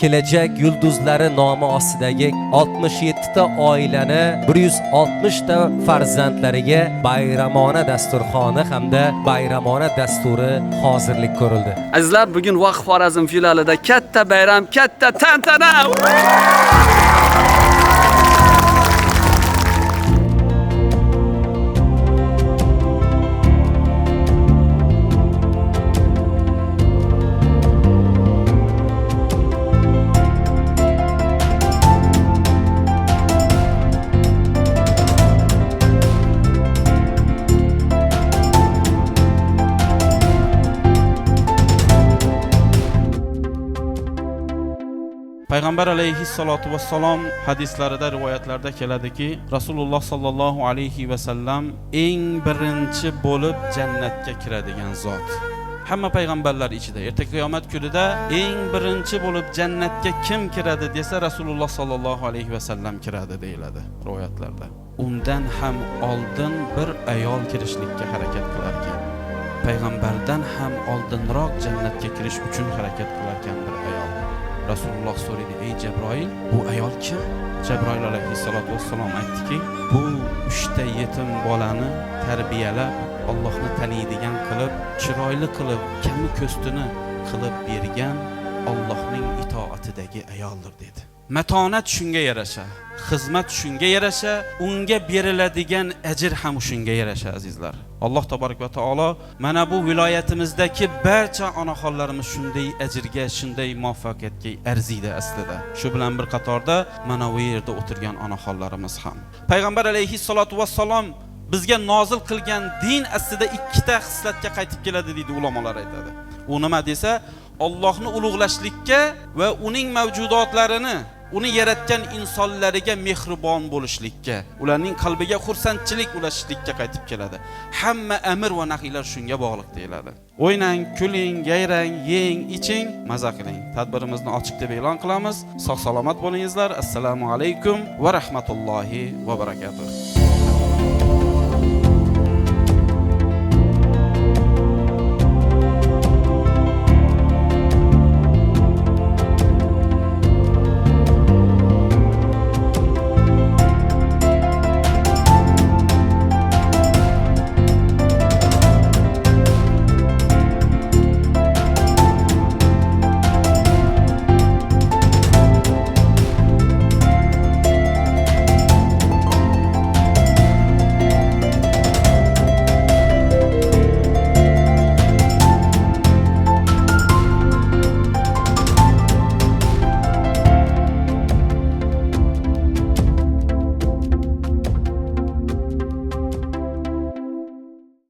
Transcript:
Kelajak yulduzlari nomi ostidagi 67 ta oilani 160 ta farzandlariga bayramona dasturxoni hamda bayramona dasturi hozirlik ko'rildi. Azizlar, bugun Vaqf Xorazm filialida katta bayram, katta tantana. Payg'ambar alayhissalatu vassalom hadislarida, rivoyatlarda keladiki, Rasululloh sallallohu alayhi vasallam eng birinchi bo'lib jannatga kiradigan zot. Hamma payg'ambarlar ichida ertaga qiyomat kunida eng birinchi bo'lib jannatga kim kiradi desa, Rasululloh sallallohu alayhi vasallam kiradi deyiladi rivoyatlarda. Undan ham oldin bir ayol kirishlikka harakat qilar ekan. Payg'ambardan ham oldinroq jannatga kirish uchun harakat qilar ekan bir ayol. Rasululloh so'raydi: "Ey Jabroil, bu ayol kim?" Jabroil alayhissalatu vassalom aytdiki, "Bu 3 ta yetim bolani tarbiyalab, Allohni taniydigan qilib, chiroyli qilib, kami ko'stini qilib bergan Allohning itoatidagi ayoldir" dedi. Matonat shunga yarasha, xizmat shunga yarasha, unga beriladigan ajr ham shunga yarasha azizlar. Alloh tabarak va taolo mana bu viloyatimizdagi barcha onaxonlarimiz shunday ajrga, shunday muvaffaqiyatga arziydi aslida. Shu bilan bir qatorda mana bu yerda o'tirgan onaxonlarimiz ham. Payg'ambar alayhissalatu vassalom bizga nozil qilgan din aslida ikkita xislatga qaytib keladi deydi ulamolar aytadi. U nima desa, Allohni ulug'lashlikka va uning mavjudotlarini, uni yaratgan insonlariga mehribon bo'lishlikka, ularning qalbiga xursandchilik ulashishlikka qaytib keladi. Hamma amr va nahiylar shunga bog'liq deyiladi. O'ynang, kuling, yayrang, yeng, iching, maza qiling. Tadbirimizni ochiq deb e'lon qilamiz. Sog' salomat bo'lingizlar. Assalomu alaykum va rahmatullohi va barakatuh.